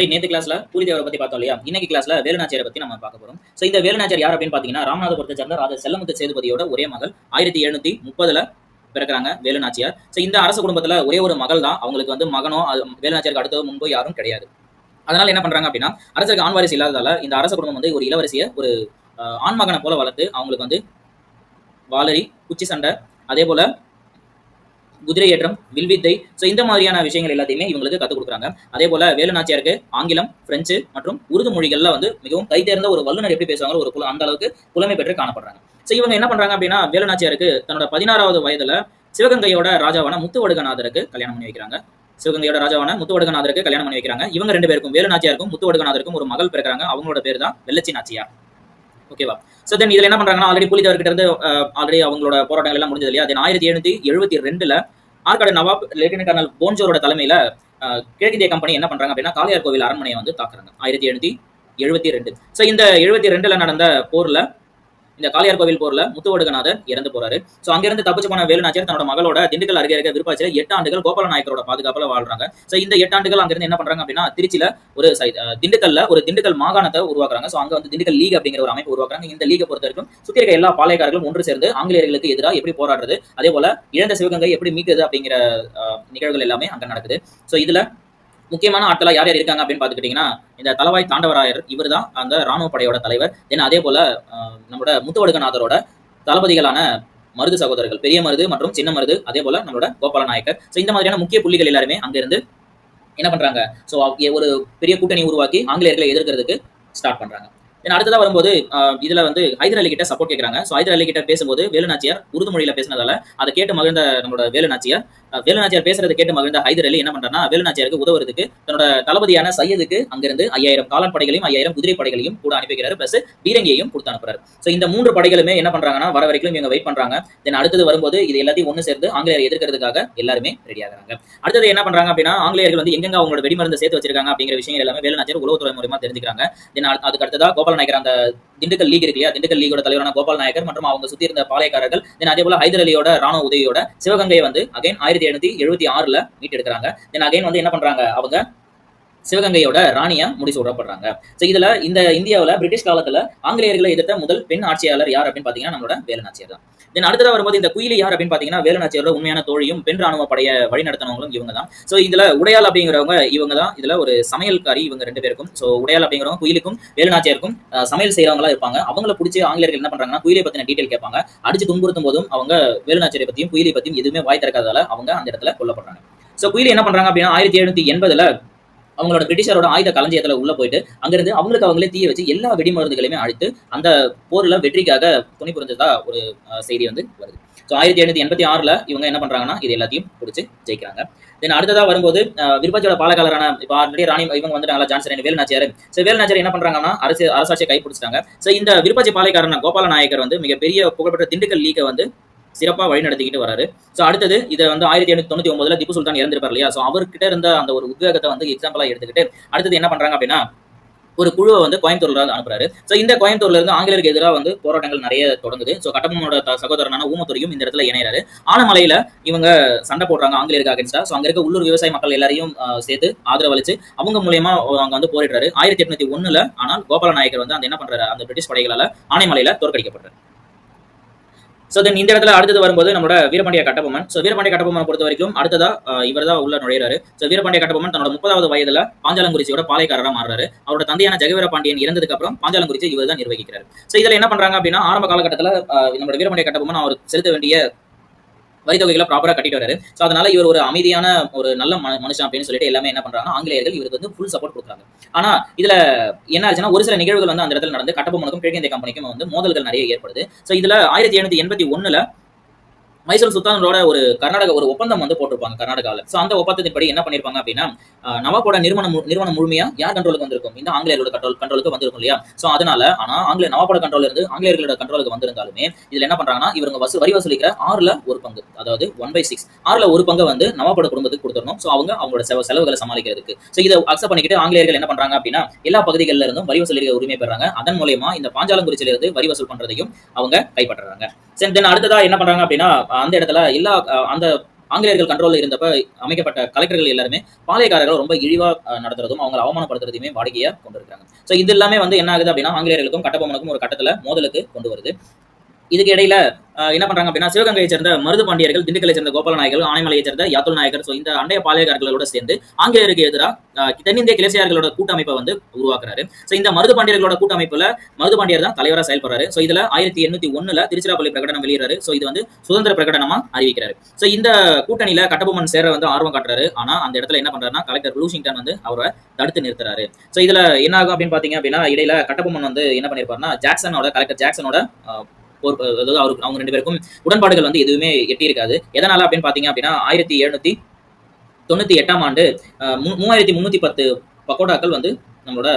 நேத்து கிளாஸ்ல பூலிதேவரை பத்தி பார்த்தோம் இல்லையா? இன்னைக்கு கிளாஸ்ல வேலுநாச்சியாரை பத்தி நம்ம பார்க்க போறோம். சோ இந்த வேலுநாச்சியார் யார் அப்படின்னு பாத்தீங்கன்னா, ராமநாதபுரத்தை சேர்ந்த ராஜா செல்லமுத்து சேதுபதியோட ஒரே மகள். 1730ல பிறக்கிறாங்க வேலுநாச்சியார். சோ இந்த அரச குடும்பத்துல ஒரே ஒரு மகள் தான். அவங்களுக்கு வந்து மகனோ வேலுநாச்சியாருக்கு அடுத்த முன்பு யாரும் கிடையாது. அதனால என்ன பண்றாங்க அப்படின்னா, அரசருக்கு ஆண் வாரிசு இல்லாததால இந்த அரச குடும்பம் வந்து ஒரு இளவரசியை ஒரு ஆண் மகனை போல வளர்த்து அவங்களுக்கு வந்து வாளரி, குச்சி சண்டை, அதே போல குதிரை ஏற்றம், வில்வித்தை, ஸோ இந்த மாதிரியான விஷயங்கள் எல்லாத்தையுமே இவங்களுக்கு கற்றுக் கொடுக்குறாங்க. அதே போல வேலுநாச்சியாருக்கு ஆங்கிலம், பிரெஞ்சு மற்றும் உருது மொழிகள்ல வந்து மிகவும் கைதேர்ந்த ஒரு வல்லுநர் எப்படி பேசுவாங்க ஒரு அந்த அளவுக்கு புலமை பெற்று காணப்படுறாங்க. ஸோ இவங்க என்ன பண்றாங்க அப்படின்னா, வேலுநாச்சியாருக்கு தன்னோட 16வது வயதுல சிவகங்கையோட ராஜாவான முத்துவடுகநாதருக்கு கல்யாணம் பண்ணி வைக்கிறாங்க. சிவகங்கையோட ராஜாவான முத்துவடுகநாதருக்கு கல்யாணம் பண்ணி வைக்கிறாங்க. இவங்க ரெண்டு பேருக்கும், வேலுநாச்சியாருக்கும் முத்துவடுகநாதருக்கும் ஒரு மகள் பிறக்கிறாங்க. அவங்களோட பேர் தான் வெள்ளச்சி நாச்சியார். ஓகேவா? சோ தென் இதுல என்ன பண்றாங்கன்னா, ஆல்ரெடி புலிதேவர்கிட்ட இருந்து ஆல்ரெடி அவங்களோட போராட்டங்கள் எல்லாம் முடிஞ்சது இல்லையா? தென் 1772ல ஆற்காடு நவாப் லெப்டினன்ட் கர்னல் போன்ஜோரோட தலைமையில கிழக்கிந்திய கம்பெனி என்ன பண்றாங்க அப்படின்னா, காளையார் கோவில் அரண்மனையை வந்து தாக்குறாங்க 1772. சோ இந்த 72ல நடந்த போர்ல, இந்த காளையார் கோவில் போர்ல முத்துவடுகநாதர் இறந்து போறாரு. சோ அங்கிருந்து தப்பிச்சு போன வேலுநாச்சியார் தன்னோட மகளோட திண்டுக்கல் அருகே இருக்க விருப்பாச்சியில 8 ஆண்டுகள் கோபால நாயக்கரோட பாதுகாப்புல வாழ்றாங்க. சோ இந்த 8 ஆண்டுகள் அங்கிருந்து என்ன பண்றாங்க அப்படின்னா, திருச்சியில ஒரு திண்டுக்கல்ல ஒரு திண்டுக்கல் மாகாணத்தை உருவாக்குறாங்க. சோ அங்க வந்து திண்டுக்கல் லீக் அப்படிங்கிற ஒரு அமைப்பு உருவாக்குறாங்க. இந்த லீகை பொறுத்த வரைக்கும் சுத்தி இருக்க எல்லா பாளையக்காரர்களும் ஒன்று சேர்ந்து ஆங்கிலேயர்களுக்கு எதிராக எப்படி போராடுறது, அதே போல இழந்த சிவகங்கை எப்படி மீட்கிறது அப்படிங்கிற நிகழ்வுகள் எல்லாமே அங்க நடக்குது. சோ இதுல முக்கியமான ஆட்களா யார் யார் இருக்காங்க அப்படின்னு பாத்துக்கிட்டீங்கன்னா, இந்த தளவாய் தாண்டவராயர், இவர் தான் அந்த ராணுவ படையோட தலைவர். தென் அதே போல நம்மளோட முத்துவடுகநாதரோட தளபதிகளான மருது சகோதரர்கள், பெரிய மருது மற்றும் சின்ன மருது, அதே போல நம்மளோட கோபால நாயக்கர். ஸோ இந்த மாதிரியான முக்கிய புள்ளிகள் எல்லாருமே அங்கிருந்து என்ன பண்றாங்க, ஸோ ஒரு பெரிய கூட்டணி உருவாக்கி ஆங்கிலேயர்களை எதிர்க்கிறதுக்கு ஸ்டார்ட் பண்றாங்க. அடுத்ததா வரும்போது இதுல வந்து ஹைதர் அலி கிட்ட சப்போர்ட் கேட்கறாங்க. ஸோ ஹைதர் அலி கிட்ட பேசும்போது வேலுநாச்சியார் உருது மொழியில பேசினதால அதை கேட்டு மகிழ்ந்த நம்மளோட வேலுநாச்சியார் பேசுறதை கேட்டு மகிழ்ந்த ஹைதர் அலி என்ன பண்றாருன்னா, வேலுநாச்சியாருக்கு உதவுறதுக்கு தன்னோட தளபதியான சையதுக்கு அங்கிருந்து 5000 காலாட் படைகளையும் 5000 குதிரை படைகளையும் கூட அனுப்பிக்கிறாரு. பிளஸ் பீரங்கியையும் கொடுத்து அனுப்புறாரு. ஸோ இந்த 3 படைகளுமே என்ன பண்றாங்கன்னா, வர வரைக்கும் இவங்க வெயிட் பண்றாங்க. தென் அடுத்தது வரும்போது இது எல்லாத்தையும் ஒன்று சேர்ந்து ஆங்கிலேயர் எதிர்க்கிறதுக்காக எல்லாருமே ரெடி ஆகிறாங்க. அடுத்தது என்ன பண்றாங்க அப்படின்னா, ஆங்கிலேயர்கள் வந்து எங்கெங்க அவங்களோட வெடிமருந்து சேர்த்து வச்சிருக்காங்க அப்படிங்கிற விஷயங்கள் எல்லாமே வேலுநாச்சியார் உளவுத்துறை மூலமா தெரிஞ்சுக்கிறாங்க. தென் அதுக்கு அடுத்ததா கோபால நாயக்கர், அந்த திண்டுக்கல் லீக் இருக்கு இல்லையா, திண்டுக்கல் லீகோட தலைவரான கோபால் நாயக்கர் மற்றும் அவங்க சுத்தி இருந்த பாளையக்காரர்கள், தென் அதே போல ஹைதர் அலியோட ராணுவ உதவியோட சிவகங்கையை வந்து அகைன் 1776ல மீட்டெடுக்கிறாங்க. தென் அகைன் வந்து என்ன பண்றாங்க, அவங்க சிவகங்கையோட ராணியா முடிசூடப்படுறாங்க. ஸோ இதுல இந்த இந்தியாவில் பிரிட்டிஷ் காலத்துல ஆங்கிலேயர்களை எதிர்த்த முதல் பெண் ஆட்சியாளர் யார் அப்படின்னு பாத்தீங்கன்னா, நம்மளோட வேலுநாச்சியார் தான். தென் அடுத்ததா வரும்போது இந்த குயிலி யார் அப்படின்னு பாத்தீங்கன்னா, வேலுநாச்சியாரோட உண்மையான தோழியும் பெண் ராணுவ படையை வழிநடத்தினவங்களும் இவங்க தான். ஸோ இதுல உடையாள் அப்படிங்கிறவங்க இவங்க தான். இதுல ஒரு சமையல்காரி இவங்க 2 பேருக்கும். ஸோ உடையாள் அப்படிங்கிறவங்க குயிலுக்கும் வேலுநாச்சியாருக்கும் சமையல் செய்யறவங்களா இருப்பாங்க. அவங்கள பிடிச்சி ஆங்கிலேயர்கள் என்ன பண்றாங்கன்னா, குயிலை பத்தின டீடைல் கேட்பாங்க. அடிச்சு துன்புறுத்தும் போதும் அவங்க வேலுநாச்சியாரை பத்தியும் குயிலை பத்தியும் எதுவுமே வாய் திறக்காததால அவங்க அந்த இடத்துல கொல்லப்படுறாங்க. ஸோ குயிலி என்ன பண்றாங்க அப்படின்னா, 1780ல அவங்களோட பிரிட்டிஷரோட ஆயுத களஞ்சியத்துல உள்ள போயிட்டு அங்கிருந்து அவங்களே தீய வச்சு எல்லா வெடிமருந்துகளையுமே அழித்து அந்த போர்ல வெற்றிக்காக துணை புரிஞ்சதா ஒரு செய்தி வந்து வருது. ஸோ 1786ல இவங்க என்ன பண்றாங்கன்னா, இது எல்லாத்தையும் பிடிச்சி ஜெயிக்கிறாங்க. தென் அடுத்ததா வரும்போது விருப்பாச்சியோட பாலகாலரான இப்போ ஆல்ரெடி ராணி இவங்க வந்துட்டாங்களா, ஜான்சன் வேலுநாச்சியார். ஸோ வேலுநாச்சியார் என்ன பண்றாங்கன்னா, அரசாட்சியை கைப்பிடிச்சிட்டாங்க. ஸோ இந்த விருப்பாச்சி பாளையக்காரன கோபால நாயக்கர் வந்து மிகப்பெரிய புகழ்பெற்ற திண்டுக்கல் லீக்கை வந்து சிறப்பா வழி நடத்திக்கிட்டு வராரு. ஸோ அடுத்தது இதை வந்து 1799ல திப்பு சுல்தான் இறந்திருப்பார் இல்லையா, ஸோ அவர்கிட்ட இருந்த அந்த ஒரு உத்வேகத்தை வந்து எக்ஸாம்பிளா எடுத்துக்கிட்டு அடுத்தது என்ன பண்றாங்க அப்படின்னா, ஒரு குழுவை வந்து கோயம்புத்தூர்ல அனுப்புறாரு. ஸோ இந்த கோயம்புத்தூர்ல இருந்து ஆங்கிலேயருக்கு எதிராக வந்து போராட்டங்கள் நிறைய தொடங்குது. ஸோ கட்டபொம்மனோட சகோதரனான ஊமத்துறையும் இந்த இடத்துல இணைகிறாரு. ஆனமலையில இவங்க சண்டை போடுறாங்க ஆங்கிலேயருக்கு அகேன்ஸ்டா. ஸோ அங்க இருக்க உள்ளூர் விவசாய மக்கள் எல்லாரையும் சேர்த்து ஆதரவு அளிச்சு அவங்க மூலியமா அங்க வந்து போரிடுறாரு 1801ல. ஆனால் கோபால நாயக்கர் வந்து அந்த என்ன பண்றாரு, அந்த பிரிட்டிஷ் படைகளால ஆனைமலையில தோற்கடிக்கப்படுறாரு. ஸோ தென் இந்த இடத்துல அடுத்தது வரும்போது நம்மளோட வீரபாண்டிய கட்டபொம்மன். ஸோ வீரபாண்டிய கட்டபொம்மனை பொறுத்த வரைக்கும் அடுத்ததா இவர் தான் உள்ள நுழையிறாரு. ஸோ வீரபாண்டிய கட்டபொம்மன் தன்னோட 30வது வயதுல பாஞ்சாலங்குறிச்சியோட பாளையக்காரராக மாறுறாரு. அவரோட தந்தையான ஜெகவீர பாண்டியன் இறந்ததுக்கு அப்புறம் பாஞ்சாலங்குறிச்சி இவர் தான் நிர்வகிக்கிறார். ஸோ இதுல என்ன பண்றாங்க அப்படின்னா, ஆரம்ப காலகட்டத்தில் நம்மளோட வீரபாண்டிய கட்டபொம்மன் அவர் செலுத்த வேண்டிய வரித்தொகைகளை ப்ராப்பரா கட்டிட்டு வராரு. ஸோ அதனால இவர் ஒரு அமைதியான ஒரு நல்ல மனுஷன் அப்படின்னு சொல்லிட்டு எல்லாமே என்ன பண்றாங்க, ஆங்கிலேயர்கள் இவருக்கு வந்து ஃபுல் சப்போர்ட் கொடுக்குறாங்க. ஆனா இதுல என்ன ஆச்சுன்னா, ஒரு சில நிகழ்வுகள் வந்து அந்த இடத்துல நடந்து கட்டபொம்மனுக்கும் கிழக்கிந்திய கம்பெனிக்கும் வந்து மோதல்கள் நிறைய ஏற்படுது. ஸோ இதுல 1781ல மைசூர் சுல்தானோட ஒரு கர்நாடக ஒரு ஒப்பந்தம் வந்து போட்டிருப்பாங்க கர்நாடகாவில். ஸோ அந்த ஒப்பந்தத்தின்படி என்ன பண்ணிருப்பாங்க அப்படின்னா, நவாபோட நிறுவனம் முழுமையா யார் கண்ட்ரோலுக்கு வந்திருக்கும், இந்த ஆங்கிலேயரோட கண்ட்ரோலுக்கு வந்திருக்கும் இல்லையா. ஸோ அதனால ஆனா நவாபோட கண்ட்ரோல் இருந்து ஆங்கிலேயர்களோட கண்ட்ரோலுக்கு வந்திருந்தாலுமே இதுல என்ன பண்றாங்கன்னா, இவங்க வரி வசூலிக்கிற 1/6 அதாவது 1/6 6ல் 1 பங்கு வந்து நவாபோட குடும்பத்துக்கு கொடுத்துடணும். ஸோ அவங்களோட செலவுகளை சமாளிக்கிறதுக்கு. ஸோ இதை அக்செப்ட் பண்ணிக்கிட்டு ஆங்கிலேயர்கள் என்ன பண்றாங்க அப்படின்னா, எல்லா பகுதிகளில் இருந்தும் வரி வசூலிக்க உரிமை பெறாங்க. அதன் மூலமா இந்த பாஞ்சாலங்குறிச்சியில இருந்து வரி வசூல் பண்றதையும் அவங்க கைப்பற்றுறாங்க. தென் அடுத்ததா என்ன பண்றாங்க அப்படின்னா, அந்த இடத்துல எல்லா அந்த ஆங்கிலேயர்கள் கண்ட்ரோல் இருந்தப்ப அமைக்கப்பட்ட கலெக்டர்கள் எல்லாருமே பாளையக்காரர்கள் ரொம்ப இழிவா நடத்துறதும் அவங்களை அவமானப்படுத்துறதுமே வாடிக்கையா கொண்டு இருக்காங்க. ஸோ இது எல்லாமே வந்து என்ன ஆகுது அப்படின்னா ஆங்கிலேயர்களுக்கும் கட்டபொம்மனுக்கும் ஒரு கட்டத்துல மோதலுக்கு கொண்டு வருது. இதுக்கு இடையில என்ன பண்றாங்க அப்படின்னா சிவகங்கையை சேர்ந்த மருது பாண்டியர்கள், திண்டுக்கலை சேர்ந்த கோபால நாயகர், ஆனைமலையை சேர்ந்த யாத்துல் நாயகர், ஸோ இந்த அண்டைய பாளையக்காரர்களோட சேர்ந்து ஆங்கிலேயருக்கு எதிராக தென்னிந்திய கிளேசியார்களோட கூட்டமைப்பை வந்து உருவாக்குறாரு. ஸோ இந்த மருது பாண்டியர்களோட கூட்டமைப்புல மருது பாண்டியர் தான் தலைவராக செயல்படுறாரு. ஸோ இதுல 1801 திருச்சிராப்பள்ளி பிரகடனம் வெளியிறாரு. ஸோ இது வந்து சுதந்திர பிரகடனமா அறிவிக்கிறாரு. ஸோ இந்த கூட்டணியில கட்டபொம்மன் சேர வந்து ஆர்வம் காட்டுறாரு. ஆனா அந்த இடத்துல என்ன பண்றாருன்னா கலெக்டர் ப்ளூஷிங்டன் வந்து அவரை தடுத்து நிறுத்துறாரு. ஸோ இதுல என்ன ஆகும் அப்படின்னு பாத்தீங்க அப்படின்னா இடையில கட்டபொம்மன் வந்து என்ன பண்ணிருப்பாருன்னா கலெக்டர் ஜாக்சனோட அதாவது அவங்க 2 பேருக்கும் உடன்பாடுகள் வந்து எதுவுமே எட்டி இருக்காது. எதனால அப்படின்னு பாத்தீங்க அப்படின்னா 1798 ஆண்டு 3310 பக்கோடாக்கள் வந்து நம்மளோட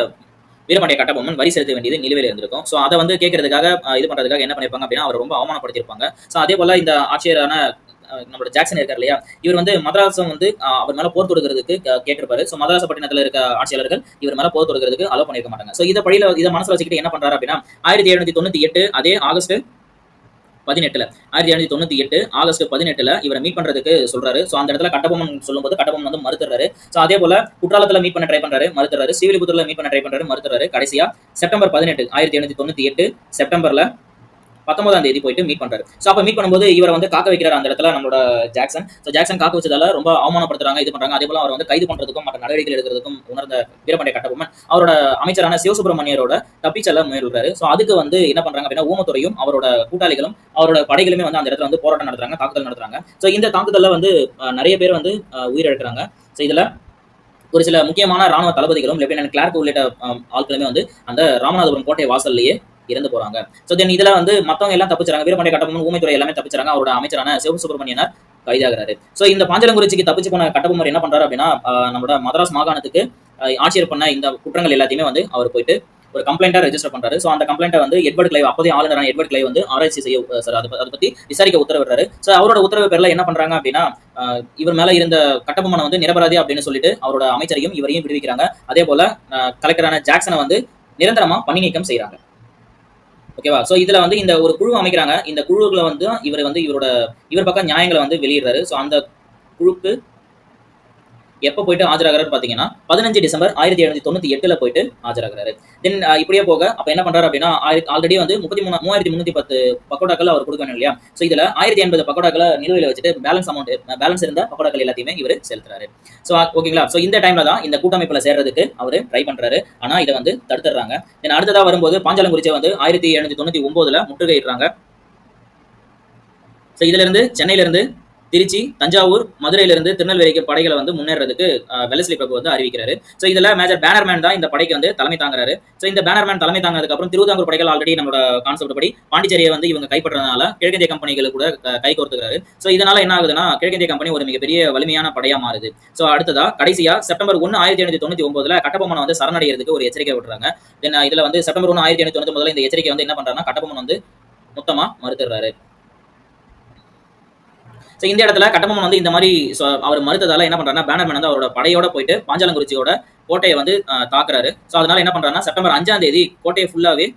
வீரபாண்டிய கட்டபொம்மன் வரி செலுத்த வேண்டியது நிலுவையில் இருந்திருக்கும். ஸோ அதை வந்து கேட்கறதுக்காக இது பண்றதுக்காக என்ன பண்ணிருப்பாங்க அப்படின்னா அவர் ரொம்ப அவமானப்படுத்திருப்பாங்க. ஸோ அதே போல இந்த ஆட்சியரான நம்மளோட ஜாக்சன் இருக்கார் இல்லையா, இவர் வந்து மதராசம் வந்து அவர் மேல போர் தொடுக்கிறதுக்கு கேட்டிருப்பாரு. ஸோ மதராசப்பட்டினத்துல இருக்க ஆட்சியாளர்கள் இவர் மேல போர் தொடுக்கிறதுக்கு அலோ பண்ணிருக்க மாட்டாங்க. ஸோ இதை மனசுல வச்சுக்கிட்டு என்ன பண்றாரு அப்படின்னா 1798 அதே ஆகஸ்ட் 18 இவரை மீட் பண்றதுக்கு சொல்றாரு. சோ அந்த இடத்துல கட்டபொம்மன் சொல்லும்போது கட்டபொம்மன் வந்து மறுத்துறாரு. சோ அதே போல குற்றாலத்துல மீட் பண்ண ட்ரை பண்றாரு, மறுத்துறாரு. ஸ்ரீவில்லிபுத்தூர்ல மீட் பண்ண ட்ரை பண்றாரு, மறுத்துறாரு. கடைசியா செப்டம்பர் 18 1798 செப்டம்பர்ல 19ஆம் தேதி போயிட்டு மீட் பண்றாரு. சோ அப்ப மீட் பண்ணும்போது இவரை வந்து காக்க வைக்கிறார் அந்த இடத்துல நம்மளோட ஜாக்சன். சோ ஜாக்சன் காக்க வச்சதால ரொம்ப அவமானப்படுத்துறாங்க, இது பண்றாங்க. அதே போல அவர் வந்து கைது பண்றதுக்கும் மற்ற நடவடிக்கைகள் எடுக்கிறதுக்கும் உணர்ந்த வீரபாண்டிய கட்டபொம்மன் அவரோட அமைச்சரான சிவசுப்பிரமணியரோட தப்பிச்செல்ல முயல்றாரு. சோ அதுக்கு வந்து என்ன பண்றாங்க அப்படின்னா ஊமத்துறையும் அவரோட கூட்டாளிகளும் அவரோட படைகளுமே வந்து அந்த இடத்துல வந்து போராட்டம் நடத்துறாங்க, தாக்குதல் நடத்துறாங்க. சோ இந்த தாக்குதல்ல வந்து நிறைய பேர் வந்து உயிரிழக்கிறாங்க. சோ இதுல ஒரு சில முக்கியமான ராணுவ தளபதிகளும் லெப்டினன்ட் கிளார்க் உள்ளிட்ட ஆட்களுமே வந்து அந்த ராமநாதபுரம் கோட்டை வாசல்லையே இறந்து போறாங்க. சோ தென் இதுல வந்து மத்தவங்க எல்லாம் தப்பிச்சாங்க. வீரபாண்டிய கட்டபொம்மன் ஊமைத்துறை எல்லாமே தப்பிச்சாங்க. அவரோட அமைச்சரான சிவசுப்பிரமணியனார் கைதாகிறாரு. சோ இந்த பாஞ்சலங்குறிச்சிக்கு தப்பிச்சு போன கட்டபொம்மன் என்ன பண்றாரு அப்படின்னா நம்மளோட மதராஸ் மாகாணத்துக்கு ஆட்சியர் பண்ண இந்த குற்றங்கள் எல்லாத்தையுமே வந்து அவர் போயிட்டு ஒரு கம்ப்ளைண்டா ரெஜிஸ்டர் பண்றாரு. சோ அந்த கம்ப்ளைண்ட்டை வந்து எட்வர்ட் கிளைவ், அப்போதைய ஆளுநரான எட்வர்ட் கிளைவ் வந்து ஆராய்ச்சி செய்ய அதை பத்தி விசாரிக்க உத்தரவிடுறாரு. சோ அவரோட உத்தரவு பேர்ல என்ன பண்றாங்க அப்படின்னா இவர் மேல இருந்த கட்டபொம்மனை வந்து நிரபராதி அப்படின்னு சொல்லிட்டு அவரோட அமைச்சரையும் இவரையும் விடுவிக்கிறாங்க. அதே போல கலெக்டரான ஜாக்சனை வந்து நிரந்தரமா பணி நீக்கம் செய்யறாங்க. ஓகேவா? சோ இதுல வந்து இந்த ஒரு குழு அமைக்கிறாங்க. இந்த குழுவுல வந்து இவர் பக்கம் நியாயங்களை வந்து வெளியிடுறாரு. சோ அந்த குழுக்கு எப்ப போயிட்டு ஆஜராகிறாரு பாத்தீங்கன்னா 15 டிசம்பர் 1798 போயிட்டு ஆஜராகிறாரு. தென் இப்படியே போக அப்ப என்ன பண்றாரு அப்படின்னா ஆல்ரெடி வந்து 3310 பக்கோடாக்கள் அவர் கொடுக்கணும் இல்லையா. சோ இதுல 1080 பக்கோடாக்களை நிலுவையில வச்சுட்டு பேலன்ஸ் இருந்த பக்கோடாக்கள் எல்லாத்தையுமே இவர் செலுத்துறாரு. சோ ஓகேங்களா? சோ இந்த டைம்ல தான் இந்த கூட்டமைப்புல சேர்றதுக்கு அவரு ட்ரை பண்றாரு. ஆனா இதை வந்து தடுத்துறாங்க. தென் அடுத்ததா வரும்போது பாஞ்சாலங்குறிச்சியை வந்து 1799 முற்றுகையிடுறாங்க. சோ இதுல இருந்து சென்னையில இருந்து திருச்சி, தஞ்சாவூர், மதுரையிலிருந்து திருநெல்வேலிக்கு படைகளை வந்து முன்னேறதுக்கு வெலஸ்லி பிரபு வந்து அறிவிக்கிறாரு. சோ இதுல மேஜர் பேனர்மேன் தான் இந்த படைக்கு வந்து தலைமை தாங்குறாரு. சோ இந்த பேனர்மேன் தலைமை தாங்கினதுக்கு அப்புறம் திருவிதாங்கூர் படைகள் ஆல்ரெடி நம்மளோட கான்செப்ட் படி பாண்டிச்சேரியை வந்து இவங்க கைப்பற்றதுனால கிழக்கிந்திய கம்பெனிகளுக்கு கூட கை கோர்த்துக்கிறாரு. சோ இதனால என்ன ஆகுதுன்னா கிழக்கிந்திய கம்பெனி ஒரு மிகப்பெரிய வலிமையான படையா மாறுது. சோ அடுத்ததா கடைசியா செப்டம்பர் 1 1799 கட்டபொம்மனை வந்து சரணடைகிறதுக்கு ஒரு எச்சரிக்கை விடுறாங்க. தென் இதுல வந்து செப்டம்பர் 1 1799 இந்த எச்சரிக்கை வந்து என்ன பண்றாருன்னா கட்டபொம்மன் வந்து மொத்தமா மறுத்துறாரு. சோ இந்த இடத்துல கட்டபொம்மன் வந்து இந்த மாதிரி அவர் மறுத்ததால என்ன பண்றாருன்னா பேனர்மேன் வந்து அவரோட படையோட போயிட்டு பாஞ்சாலங்குறிச்சியோட கோட்டையை வந்து தாக்குறாரு. சோ அதனால என்ன பண்றாருன்னா செப்டம்பர் 5ஆம் தேதி கோட்டையை ஃபுல்லாவே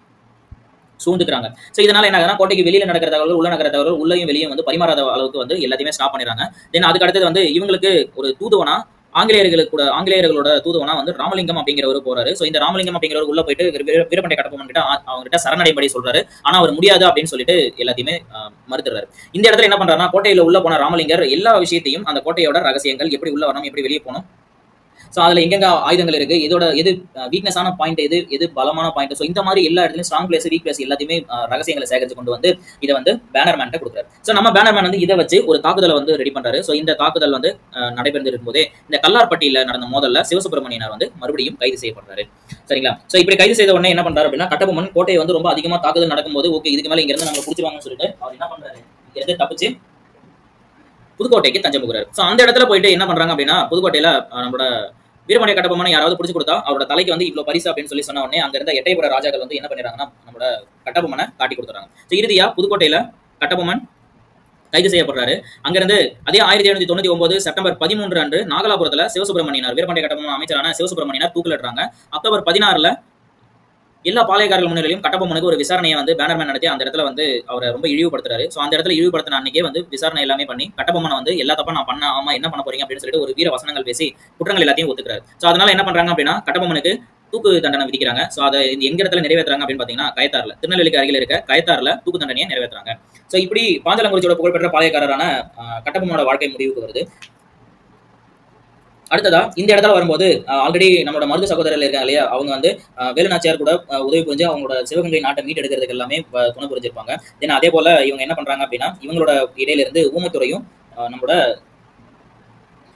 சூழ்ந்துக்கிறாங்க. சோ இதனால என்ன ஆகுதுன்னா கோட்டைக்கு வெளியில நடக்கிற தகவல், உள்ள நடக்கிற தகவல் உள்ளயும் வெளியும் வந்து பரிமாறாத அளவுக்கு வந்து எல்லாத்தையுமே ஸ்டாப் பண்ணிடுறாங்க. தென் அதுக்கு அடுத்தது வந்து இவங்களுக்கு ஒரு தூதுவனா ஆங்கிலேயர்களோட தூதுவனா வந்து ராமலிங்கம் அப்படிங்கிறவரு போறாரு. சோ இந்த ராமலிங்கம் அப்படிங்கிறவர் உள்ள போயிட்டு வீரபாண்டிய கட்டபொம்மன் கிட்ட அவங்க கிட்ட சரணடைபடி சொல்றாரு. ஆனா அவர் முடியாது அப்படின்னு சொல்லிட்டு எல்லாத்தையுமே மறுத்துறாரு. இந்த இடத்துல என்ன பண்றாருன்னா கோட்டையில உள்ள போன ராமலிங்கர் எல்லா விஷயத்தையும் அந்த கோட்டையோட ரகசியங்கள் எப்படி உள்ள வரணும், எப்படி வெளியே போகணும், சோ அதுல எங்கெங்க ஆயுதங்கள் இருக்கு, எது வீக்னஸான பாயிண்ட், எது பலமான பாயிண்ட், சோ இந்த மாதிரி எல்லா இடத்துலயும் ஸ்ட்ராங் பிளேஸ், வீக் பிளேஸ் எல்லாத்தையுமே ரகசியங்களை சேகரிச்சு கொண்டு வந்து இதை வந்து பேனர்மேன் கொடுக்குறாரு. சோ நம்ம பேனர்மேன் வந்து இதை வச்சு ஒரு தாக்குதலை வந்து ரெடி பண்றாரு. சோ இந்த தாக்குதல் வந்து நடைபெற்று இருக்கும்போதே இந்த கல்லார்பட்டியில நடந்த மோதல்ல சிவசுப்பிரமணியனார் வந்து மறுபடியும் கைது செய்யப்படுறாரு. சரிங்களா? சோ இப்படி கைது செய்த உடனே என்ன பண்றாரு அப்படின்னா கட்டபொம்மன் கோட்டையை வந்து ரொம்ப அதிகமா தாக்குதல் நடக்கும்போது ஓகே இதுக்கு மேல இங்க இருந்து நம்ம புடிச்சுவாங்கன்னு சொல்லிட்டு அவர் என்ன பண்றாரு, இங்க இருந்து தப்பிச்சு புதுக்கோட்டைக்கு தஞ்சம் புகுறாரு. சோ அந்த இடத்துல போயிட்டு என்ன பண்றாங்க அப்படின்னா புதுக்கோட்டையில நம்மளோட வீரபாண்டிய கட்டபொம்மனை யாராவது பிடிச்சு கொடுத்தா அவரோட தலைக்கு வந்து இவ்வளவு பரிசு அப்படின்னு சொல்லி சொன்ன உடனே அங்க இருந்த எட்டயபுர ராஜாக்கள் வந்து என்ன பண்ணிடுறாங்கன்னா நம்மளோட கட்டபொம்மனை காட்டி கொடுத்துறாங்க. சோ இறுதியா புதுக்கோட்டையில கட்டபொம்மன் கைது செய்யப்படுறாரு. அங்கிருந்து அதே 1799 செப்டம்பர் 13 அன்று நாகலாபுரத்துல சிவசுப்பிரமணியனார், வீரபாண்டிய கட்டபொம்மன் அமைச்சரான சிவசுப்பிரமணியனார் தூக்கிலிடுறாங்க. அக்டோபர் 16 எல்லா பாளையக்காரர்கள் முன்னிலையும் கட்டபொம்மனுக்கு ஒரு விசாரணையை வந்து பேனர்மேன் நடத்தி அந்த இடத்துல வந்து அவரை ரொம்ப இழிவுபடுத்துறாரு. ஸோ அந்த இடத்துல இழிவுபடுத்தின அன்னைக்கே வந்து விசாரணை எல்லாமே பண்ணி கட்டபொம்மனை வந்து எல்லா தப்பா நான் பண்ண ஆமா என்ன பண்ண போறீங்க அப்படின்னு சொல்லிட்டு ஒரு வீர வசனங்கள் பேசி குற்றங்கள் எல்லாத்தையும் ஒத்துக்கிறாரு. ஸோ அதனால என்ன பண்றாங்க அப்படின்னா கட்டபொம்மனுக்கு தூக்கு தண்டனை விதிக்கிறாங்க. ஸோ அதை எங்க இடத்துல நிறைவேற்றுறாங்க அப்படின்னு பாத்தீங்கன்னா கயத்தாறுல, திருநெல்வேலிக்கு அருகில் இருக்க கயத்தாறுல தூக்கு தண்டனையை நிறைவேற்றுறாங்க. ஸோ இப்படி பாஞ்சாலங்குறிச்சியோட புகழ்பெற்ற பாளையக்காரரான கட்டபொம்மனோட வாழ்க்கை முடிவுக்கு வருது. அடுத்ததா இந்த இடத்துல வரும்போது ஆல்ரெடி நம்மளோட மருது சகோதரர்கள் இருக்காங்க இல்லையா, அவங்க வந்து வேலுநாச்சியார் கூட உதவி புரிஞ்சு அவங்களோட சிவகங்கை நாட்டை மீட் எடுக்கிறதுக்கு எல்லாமே துணை புரிஞ்சிருப்பாங்க. தென் அதே போல இவங்க என்ன பண்றாங்க அப்படின்னா இவங்களோட இடையில இருந்து ஊமைத்துறையும் நம்மளோட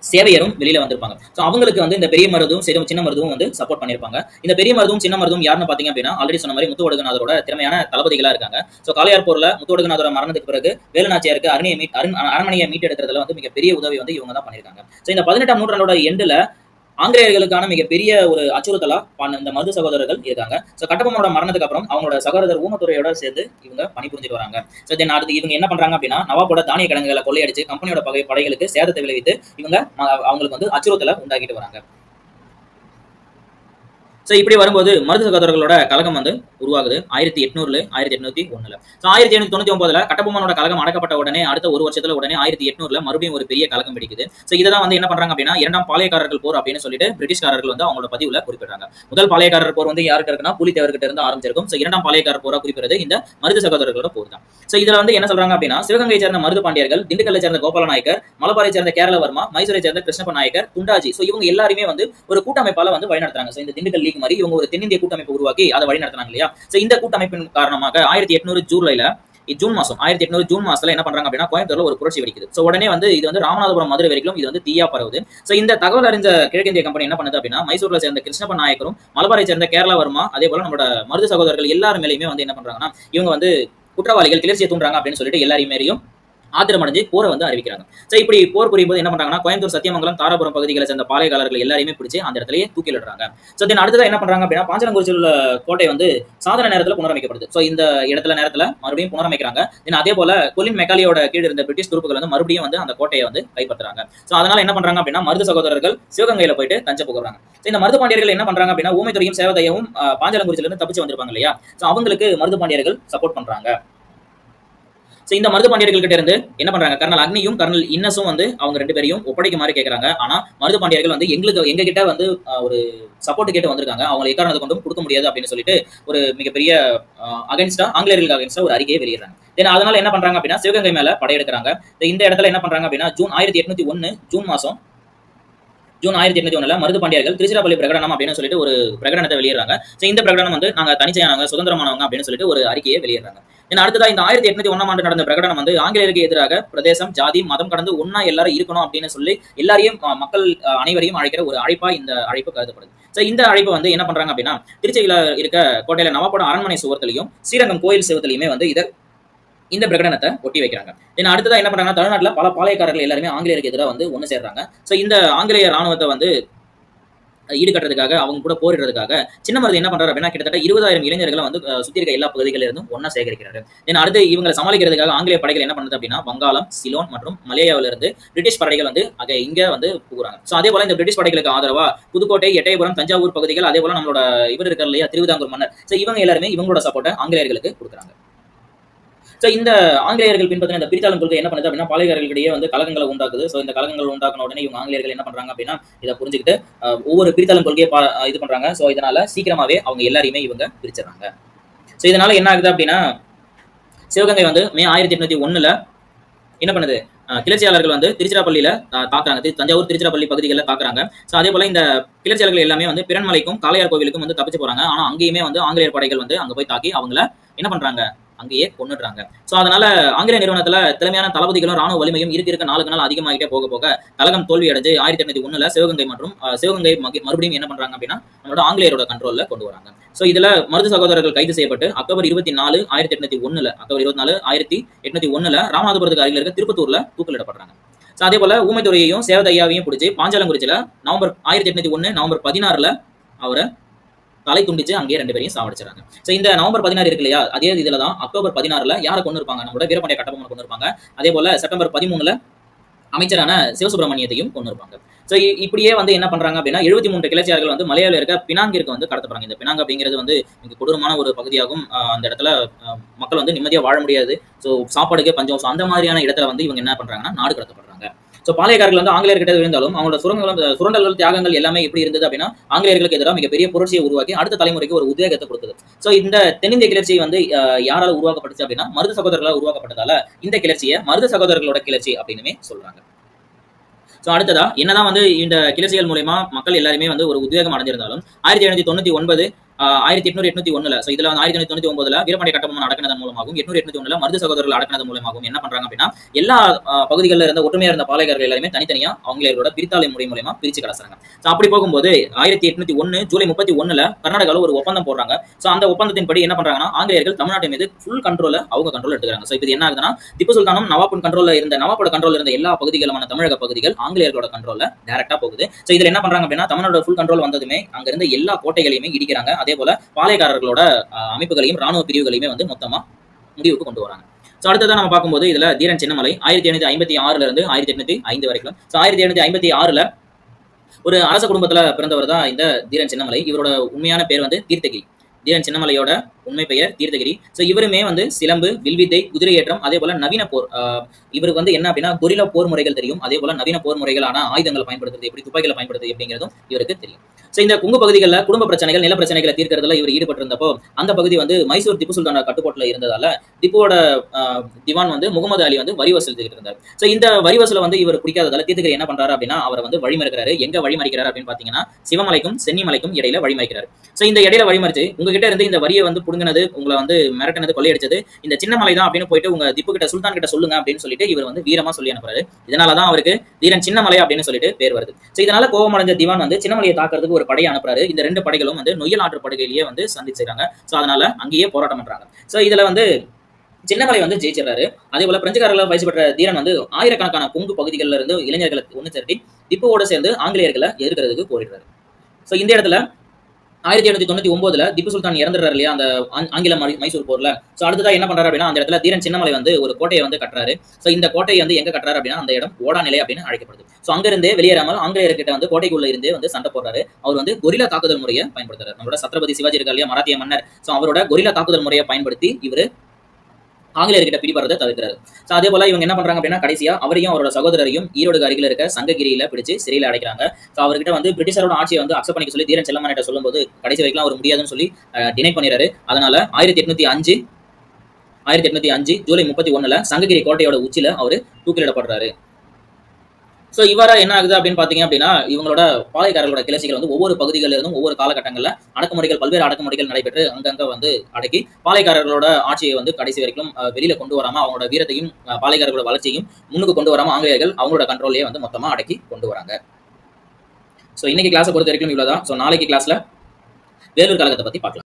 சேவையரும் வெளியில வந்திருப்பாங்க. ஸோ அவங்களுக்கு வந்து இந்த பெரிய மருதும் சின்ன மருதும் வந்து சப்போர்ட் பண்ணிருப்பாங்க. இந்த பெரிய மருதும் சின்ன மருதும் யாருன்னு பாத்தீங்க அப்படின்னா ஆல்ரெடி சொன்ன மாதிரி முத்துவடுகநாதரோட திறமையான தளபதிகளா இருக்காங்க. ஸோ காளையார் போர்ல முத்துவடுகநாதரோட மரணத்துக்கு பிறகு வேலுநாச்சியாருக்கு அரண்மனையை மீட் எடுக்கிறதுல வந்து மிகப்பெரிய உதவி வந்து இவங்க தான் பண்ணிருக்காங்க. ஸோ இந்த 18ஆம் நூற்றாண்டோட எண்டுல ஆங்கிலேயர்களுக்கான மிகப்பெரிய ஒரு அச்சுறுத்தலா இந்த மருது சகோதரர்கள் இருக்காங்க. ஸோ கட்டபொம்மனோட மரணத்துக்கு அப்புறம் அவங்களோட சகோதரர் ஊமத்துறையோட சேர்ந்து இவங்க பணிபுரிஞ்சிட்டு வராங்க. ஸோ தென் அடுத்து இவங்க என்ன பண்றாங்க அப்படின்னா நவாபோட தானிய கிடங்குகளை கொள்ளையடிச்சு கம்பெனியோட படைகளுக்கு சேதத்தை விளைவித்து இவங்க அவங்களுக்கு வந்து அச்சுறுத்தலை உண்டாக்கிட்டு வராங்க. ஸோ இப்படி வரும்போது மருது சகோதரர்களோட கழகம் வந்து உருவாகுது 1800 1801. ஸோ 1899 கட்டபொம்மனோட கழகம் அடக்கப்பட்ட உடனே அடுத்த ஒரு வருஷத்துல உடனே 1800 மறுபடியும் ஒரு பெரிய கழகம் வெடிக்குது. ஸோ இதான் வந்து என்ன பண்றாங்க அப்படின்னா இரண்டாம் பாளையக்காரர்கள் போர் அப்படின்னு சொல்லிட்டு பிரிட்டிஷ்காரர்கள் வந்து அவங்களோட பதிவுல குறிப்பிடுறாங்க. முதல் பாளையக்காரர் போர் வந்து யாருக்கு இருக்குன்னா புலித்தேவர்கிட்ட இருந்து ஆரம்பிச்சிருக்கும். ஸோ இரண்டாம் பாளையக்காரர் போரா குறிப்பிடுறது இந்த மருது சகோதரர்களோட போர் தான். ஸோ இதுல வந்து என்ன சொல்றாங்க அப்படின்னா சிவகங்கை சேர்ந்த மருது பாண்டியர்கள், திண்டுக்கல்லை சேர்ந்த கோபால நாயக்கர், மலபாரை சேர்ந்த கேரளவர்மா, மைசூரை சேர்ந்த கிருஷ்ணப்ப நாயக்கர், துண்டாஜி, ஸோ இவங்க எல்லாருமே வந்து ஒரு கூட்டமைப்பால வந்து வழிநடத்துறாங்க. ஸோ இந்த திண்டுக்கல் லீக் மாதிரி இவங்க ஒரு தென்னிந்திய கூட்டமைப்பு உருவாக்கி அதை வழி நடத்தினாங்க இல்லையா. சோ இந்த கூட்டமைப்பின் காரணமாக 1800 ஜூன் மாசத்துல என்ன பண்றாங்க அப்படின்னா கோயம்புத்தூர்ல ஒரு புரட்சி வெடிக்குது. சோ உடனே வந்து இது வந்து ராமநாதபுரம் மதுரை வரைக்கும் இது வந்து தீயா பரவுது. சோ இந்த தகவல் அறிஞ்ச கிழக்கிந்திய கம்பெனி என்ன பண்ணுது அப்படின்னா மைசூர்ல சேர்ந்த கிருஷ்ணப்ப நாயக்கரும், மலபாரை சேர்ந்த கேரளவர்மா, அதே போல நம்மளோட மருது சகோதரர்கள் எல்லாரும் மேலேயுமே வந்து என்ன பண்றாங்கன்னா இவங்க வந்து குற்றவாளிகள் கிளர்ச்சியை தூண்டுறாங்க அப்படின்னு சொல்லிட்டு எல்லாரையும் ஆத்திரமடைஞ்சு போரை வந்து அறிவிக்கிறாங்க. சோ இப்படி போர் புரியும் போது என்ன பண்றாங்கன்னா கோயம்புத்தூர், சத்தியமங்கலம், தாராபுரம் பகுதிகளை சேர்ந்த பாளையக்காரர்கள் எல்லாரையுமே பிடிச்சி அந்த இடத்துலயே தூக்கிலிடுறாங்க. சோ தென் அடுத்ததான் என்ன பண்றாங்க அப்படின்னா பாஞ்சாலங்குறிச்சியில் உள்ள கோட்டை வந்து சாதாரண நேரத்துல புனரமைக்கப்படுது. சோ இந்த நேரத்துல மறுபடியும் புனரமைக்கிறாங்க. தென் அதே போல கொலின் மெக்காலியோட கீழ் இருந்த பிரிட்டிஷ் துருப்புகள் வந்து மறுபடியும் வந்து அந்த கோட்டையை வந்து கைப்பற்றுறாங்க. சோ அதனால என்ன பண்றாங்க அப்படின்னா மருது சகோதரர்கள் சிவகங்கையில போயிட்டு தஞ்சை புகுறாங்க. இந்த மருது பாண்டியர்கள் என்ன பண்றாங்க அப்படின்னா ஊமைத்துறையும் சேவதையும் பாஞ்சாலங்குறிச்சியில இருந்து தப்பிச்சு வந்திருப்பாங்க இல்லையா. சோ அவங்களுக்கு மருது பாண்டியர்கள் சப்போர்ட் பண்றாங்க. சோ இந்த மருது பாண்டியர்கள் கிட்ட இருந்து என்ன பண்றாங்க கர்னல் அக்னியும் கர்னல் இன்னஸும் வந்து அவங்க ரெண்டு பேரையும் ஒப்படைக்க மாதிரி கேட்கறாங்க. ஆனா மருது பாண்டியர்கள் வந்து எங்க கிட்ட வந்து ஒரு சப்போர்ட் கேட்டு வந்திருக்காங்க, அவங்க எக்காரணத்தை கொண்டும் கொடுக்க முடியாது அப்படின்னு சொல்லிட்டு ஒரு மிகப்பெரிய ஆங்கிலேயர்களுக்கு அகேன்ஸ்டா ஒரு அறிக்கையை வெளியிடுறாங்க. ஏன்னா அதனால என்ன பண்றாங்க அப்படின்னா சிவகங்கை மேல படையெடுக்கிறாங்க. இந்த இடத்துல என்ன பண்றாங்க அப்படின்னா ஜூன் 1801 ஜூன் 1801 மருது பாண்டியர்கள் திருச்சிராப்பள்ளி பிரகடனம் அப்படின்னு சொல்லிட்டு ஒரு பிரகடனத்தை வெளியிடுறாங்க. இந்த பிரகடனம் வந்து நாங்க தனிச்சையானவங்க, சுதந்திரமானவங்க அப்படின்னு சொல்லிட்டு ஒரு அறிக்கையை வெளியிடுறாங்க. அடுத்ததா இந்த 1801 ஆண்டு நடந்த பிரகடனம் வந்து ஆங்கிலேயருக்கு எதிராக பிரதேசம், ஜாதி, மதம் கடந்து ஒன்னா எல்லாரும் இருக்கணும் அப்படின்னு சொல்லி எல்லாரையும் மக்கள் அனைவரையும் அழைக்கிற ஒரு அழைப்பா இந்த அழைப்பு கருதப்படுது. இந்த அழைப்பு வந்து என்ன பண்றாங்க அப்படின்னா திருச்சியில இருக்க கோட்டையில நவாபோட அரண்மனை சுவர்த்திலையும் ஸ்ரீரங்கம் கோயில் சிவத்திலையுமே வந்து இந்த பிரகடனத்தை ஒட்டி வைக்கிறாங்க. அடுத்ததா என்ன பண்றாங்க தமிழ்நாட்டுல பல பாளையக்காரர்கள் எல்லாருமே ஆங்கிலேயருக்கு எதிராக வந்து ஒண்ணு சேர்றாங்க. இந்த ஆங்கிலேய ராணுவத்தை வந்து ஈடுகட்டுறதுக்காக அவங்க கூட போரிடுறதுக்காக சின்ன மருது என்ன பண்றாரு அப்படின்னா கிட்டத்தட்ட 20,000 இளைஞர்களை வந்து சுத்தி இருக்க எல்லா பகுதிகளில் இருந்தும் ஒன்னா சேகரிக்கிறாரு. அடுத்து இவங்களை சமாளிக்கிறதுக்காக ஆங்கிலேய படைகள் என்ன பண்ணுது அப்படின்னா வங்காளம், சிலோன் மற்றும் மலேயாவில இருந்து பிரிட்டிஷ் படைகள் வந்து இங்க வந்து புகுறாங்க. அதே போல இந்த பிரிட்டிஷ் படைகளுக்கு ஆதரவா புதுக்கோட்டை, எட்டயபுரம், தஞ்சாவூர் பகுதிகள், அதே போல நம்மளோட இவர் இருக்கார் இல்லையா திருவிதாங்கூர் மன்னர், இவங்க எல்லாருமே இவங்களோட சப்போர்ட்டை ஆங்கிலேயர்களுக்கு கொடுக்குறாங்க. இந்த ஆங்கிலேயர்கள் பின்பற்றின இந்த பிரித்தாளும் கொள்கை என்ன பண்ணுது அப்படின்னா பாளையக்காரர்களிடையே வந்து கலகங்களை உண்டாக்குது. இந்த கலகங்கள் உண்டாக்குன உடனே இவங்க ஆங்கிலேயர்கள் என்ன பண்றாங்க அப்படின்னா இதை புரிஞ்சுக்கிட்டு ஒவ்வொரு பிரித்தாளும் கொள்கையை இது பண்றாங்க. இதனால சீக்கிரமாவே அவங்க எல்லாரையுமே இவங்க பிரிச்சிடறாங்க. இதனால என்ன ஆகுது அப்படின்னா சிவகங்கை வந்து மே 1801 என்ன பண்ணுது கிளர்ச்சியாளர்கள் வந்து திருச்சிராப்பள்ளியில தாக்குறாங்க. தஞ்சாவூர், திருச்சிராப்பள்ளி பகுதிகளில் தாக்குறாங்க. அதே போல இந்த கிளர்ச்சியாளர்கள் எல்லாமே வந்து பிறன்மலைக்கும் காளையார் கோவிலுக்கும் வந்து தப்பிச்சு போறாங்க. ஆனா அங்கேயுமே வந்து ஆங்கிலேயர் படைகள் வந்து அங்க போய் தாக்கி அவங்கள என்ன பண்றாங்க அங்கேயே கொண்டுறாங்க. அதனால ஆங்கிலேய நிறுவனத்துல திறமையான தளபதிகளும் ராணுவ வலிமையும் இருக்க நாளுக்கு நாள் அதிகமாகிட்டே போக கழகம் தோல்வி அடைஞ்சு 1801 சிவகங்கை மறுபடியும் என்ன பண்றாங்க அப்படின்னா நம்மளோட ஆங்கிலேயரோட கண்ட்ரோல்ல கொண்டு வராங்க. இதுல மருது சகோதரர்கள் கைது செய்யப்பட்டு அக்டோபர் 24 1801 ராமநாதபுரத்துக்கு அருகில் இருக்க திருப்பத்தூர்ல தூக்கிலிடப்படுறாங்க. அதே போல ஊமைத்துறையையும் சேவதையாவையும் பிடிச்சி பாஞ்சாலங்குறிச்சியில நவம்பர் 1801 நவம்பர் 16 அவரை தலை துண்டிச்சு அங்கேயே ரெண்டு பேரையும் சாவடிச்சாங்க. இந்த நவம்பர் 16 இருக்கு இல்லையா, அதே இதுலதான் அக்டோபர் 16 யாரை கொண்டு இருப்பாங்க நம்மளோட வீரபாண்டிய கட்டபொம்மனை கொண்டு இருப்பாங்க. அதே போல செப்டம்பர் 13 அமைச்சரான சிவசுப்பிரமணியத்தையும் கொண்டு இருப்பாங்க. ஸோ இப்படியே வந்து என்ன பண்றாங்க அப்படின்னா 73 கிளர்ச்சியாளர்கள் வந்து மலையாள இருக்க பினாங்கிற்கு வந்து கடத்தப்படுறாங்க. இந்த பினாங் அப்படிங்கிறது வந்து மிக கொடூரமான ஒரு பகுதியாகும். அந்த இடத்துல மக்கள் வந்து நிம்மதியா வாழ முடியாது. ஸோ சாப்பாடுக்கே பஞ்சம். ஸோ அந்த மாதிரியான இடத்துல வந்து இவங்க என்ன பண்றாங்கன்னா நாடு கடத்தப்படுறாங்க. ஸோ பாளையக்காரர்கள் வந்து ஆங்கிலேயர்கிட்ட இருந்தாலும் அவங்களோட சுரண்டல்கள் தியாகங்கள் எல்லாமே எப்படி இருந்தது அப்படின்னா ஆங்கிலேயர்களுக்கு எதிராக மிகப்பெரிய புரட்சியை உருவாக்கி அடுத்த தலைமுறைக்கு ஒரு உத்வேகத்தை கொடுக்குது. ஸோ இந்த தென்னிந்திய கிளர்ச்சி வந்து யாரால உருவாக்கப்பட்டுச்சு அப்படின்னா மருது சகோதரர்களால் உருவாக்கப்பட்டதால இந்த கிளர்ச்சியை மருது சகோதரர்களோட கிளர்ச்சி அப்படின்னுமே சொல்றாங்க. ஸோ அடுத்ததா என்னதான் வந்து இந்த கிளர்ச்சிகள் மூலமா மக்கள் எல்லாருமே வந்து ஒரு உத்வேகம் அடைஞ்சிருந்தாலும் 1799 1801 ஸோ இதுல 1899 வீரபாண்டிய கட்டபொம்மன் அடக்கினதன் மூலமாகவும் 881 மருது சகோதரர்கள் அடக்கினதன் மூலமாகவும் என்ன பண்றாங்க அப்படின்னா எல்லா பகுதிகளில் இருந்த ஒற்றுமையா இருந்த பாளையக்காரர்கள் எல்லாருமே தனித்தனியா அவங்களோட பிரித்தாளை முறை மூலமா பிரிச்சு கடைசாங்க. ஸோ அப்படி போகும்போது 1801 ஜூலை 31 கர்நாடகாவில் ஒரு ஒப்பந்தம் போடுறாங்க. ஸோ அந்த ஒப்பந்தத்தின்படி என்ன பண்றாங்கன்னா ஆங்கிலேயர்கள் தமிழ்நாட்டின் மீது ஃபுல் கண்ட்ரோல அவங்க கண்ட்ரோல் எடுத்துக்கிறாங்க. ஸோ இது என்ன ஆகுதுன்னா திப்பு சுல்தானும் நவாபோட கண்ட்ரோல் இருந்த எல்லா பகுதிகளுமான தமிழக பகுதிகள் ஆங்கிலேயர்களோட கண்ட்ரோல்ல டைரக்டா போகுது. ஸோ இதுல என்ன பண்றாங்க அப்படின்னா தமிழ்நாடு ஃபுல் கண்ட்ரோல் வந்ததுமே அங்க இருந்த எல்லா கோட்டைகளையுமே இடிக்கிறாங்க. அதே போல பாளையக்காரர்களோட அமைப்புகளையும் ராணுவ பிரிவுகளையுமே வந்து மொத்தமா முடிவுக்கு கொண்டு வராங்க. ஸோ அடுத்ததான் நம்ம பார்க்கும்போது இதுல தீரன் சின்னமலை 1756 இருந்து 1805 வரைக்கும். ஸோ 1756 ஒரு அரச குடும்பத்துல பிறந்தவர் தான் இந்த தீரன் சின்னமலை. இவரோட உண்மையான பேர் வந்து தீர்த்தகிரி. தீரன் சின்னமலையோட உண்மை பெயர் தீர்த்தகிரி. ஸோ இவருமே வந்து சிலம்பு, வில்வித்தை, குதிரை ஏற்றம், அதே போல நவீன போர், இவருக்கு வந்து என்ன அப்படின்னா கொரில்லா போர் முறைகள் தெரியும். அதே போல நவீன போர் முறைகளான ஆயுதங்களை பயன்படுத்துறது எப்படி, துப்பாக்கிகளை பயன்படுத்துறது எப்படிங்கிறதும் இவருக்கு தெரியும். ஸோ இந்த குங்கு பகுதிகளில் குடும்ப பிரச்சனைகள், நில பிரச்சனைகளை தீர்க்கிறதுல இவர் ஈடுபட்டிருந்தப்போ அந்த பகுதி வந்து மைசூர் திப்பு சுல்தான கட்டுப்பாட்டில் இருந்ததால திப்புவோட திவான் வந்து முகமது அலி வந்து வரி வசூலித்துக்கிட்டு இருந்தார். ஸோ இந்த வரி வசூலை வந்து இவர் பிடிக்காததால தீர்த்தகிரி என்ன பண்றாரு அப்படின்னா அவரை வந்து வழிமறிக்கிறாரு. எங்க வழிமறிக்கிறாரு அப்படின்னு பாத்தீங்கன்னா சிவமலைக்கும் சென்னிமலைக்கும் இடையில வழிமறிக்கிறாரு. ஸோ இந்த இடையில வழிமறிச்சு உங்ககிட்ட இருந்து இந்த வரியை வந்து புடுங்கினது, உங்களை வந்து மிரட்டினது, கொள்ளையடிச்சது இந்த சின்னமலை தான் அப்படின்னு போயிட்டு உங்க திப்பு கிட்ட சுல்தான் கிட்ட சொல்லுங்க அப்படின்னு சொல்லிட்டு இவர் வந்து வீரமா சொல்லி அனுப்புறாரு. இதனாலதான் அவருக்கு தீரன் சின்னமலை அப்படின்னு சொல்லிட்டு பேர் வருது. ஸோ இதனால கோபமடைஞ்ச திவான் வந்து சின்னமலையை தாக்குறதுக்கு ஒரு படையை அனுப்புறாரு. இந்த ரெண்டு படைகளும் வந்து நொய்யல் ஆற்று படுகையிலேயே வந்து சந்திச்சுறாங்க. ஸோ அதனால அங்கேயே போராட்டம் பண்றாங்க. ஸோ இதுல வந்து சின்னமலை வந்து ஜெயிச்சிடறாரு. அதே போல பிரெஞ்சுக்காரர்கள் பயிற்சி பெற்ற தீரன் வந்து ஆயிரக்கணக்கான கொங்கு பகுதிகளில் இருந்து இளைஞர்களை ஒன்று திரட்டி திப்புவோட சேர்ந்து ஆங்கிலேயர்களை எதிர்க்கிறதுக்கு போரிடுறாரு. ஸோ இந்த இடத்துல 1799 திப்பு சுல்தான் இறந்துடுறாரு இல்லையா அந்த ஆங்கில மைசூர் போர்ல. ஸோ அடுத்ததா என்ன பண்றாரு அப்படின்னா அந்த இடத்துல தீரன் சின்னமலை வந்து ஒரு கோட்டையை வந்து கட்டுறாரு. ஸோ இந்த கோட்டையை வந்து எங்க கட்டுறாரு அப்படின்னா அந்த இடம் ஓடாநிலை அப்படின்னு அழைக்கப்படுது. ஸோ அங்கிருந்தே வெளியேறாமல் ஆங்கிலேயர்கிட்ட வந்து கோட்டைக்குள்ள இருந்தே வந்து சண்டை போடுறாரு. அவர் வந்து கொரில்லா தாக்குதல் முறையை பயன்படுத்துறாரு. நம்மளோட சத்ரபதி சிவாஜி இருக்கார் இல்லையா மராத்திய மன்னர். ஸோ அவரோட கொரில்லா தாக்குதல் முறையை பயன்படுத்தி இவர் ஆங்கிலேயர்கிட்ட பிடிபடுறதை தவிர்க்கிறாரு. ஸோ அதே போல இவங்க என்ன பண்றாங்க அப்படின்னா கடைசியா அவரையும் அவரோட சகோதரரையும் ஈரோடு அருகில் இருக்க சங்ககிரியில பிடிச்சு சிறையில் அடைக்கிறாங்க. ஸோ அவர்கிட்ட வந்து பிரிட்டிஷரோட ஆட்சியை வந்து அக்செப்ட் பண்ணிக்க சொல்லி தீரன் செல்லமன்கிட்ட சொல்லும்போது கடைசி வரைக்கும் அவர் முடியாதுன்னு சொல்லி டினை பண்ணிடுறாரு. அதனால 1805 ஜூலை 31 சங்ககிரி கோட்டையோட உச்சியில அவர் தூக்கிலிடப்படுறாரு. ஸோ இவ்வாறா என்ன ஆகுது அப்படின்னு பாத்தீங்க அப்படின்னா இவங்களோட பாளையக்காரர்களோட கிளர்ச்சிகள் வந்து ஒவ்வொரு பகுதிகளில் இருந்தும் ஒவ்வொரு காலகட்டங்களில் அடக்குமுறைகள், பல்வேறு அடக்குமுறைகள் நடைபெற்று அங்கங்க வந்து அடக்கி பாளையக்காரர்களோட ஆட்சியை வந்து கடைசி வரைக்கும் வெளியில கொண்டு வராம அவங்களோட வீரத்தையும் பாளையக்காரர்களோட வளர்ச்சியும் முன்னுக்கு கொண்டு வராம ஆங்கிலேயர்கள் அவங்களோட கண்ட்ரோலையே வந்து மொத்தமா அடக்கி கொண்டு வராங்க. ஸோ இன்னைக்கு கிளாஸை பொறுத்த வரைக்கும் இவ்வளவுதான். ஸோ நாளைக்கு கிளாஸ்ல வேலூர் கழகத்தை பத்தி பார்க்கலாம்.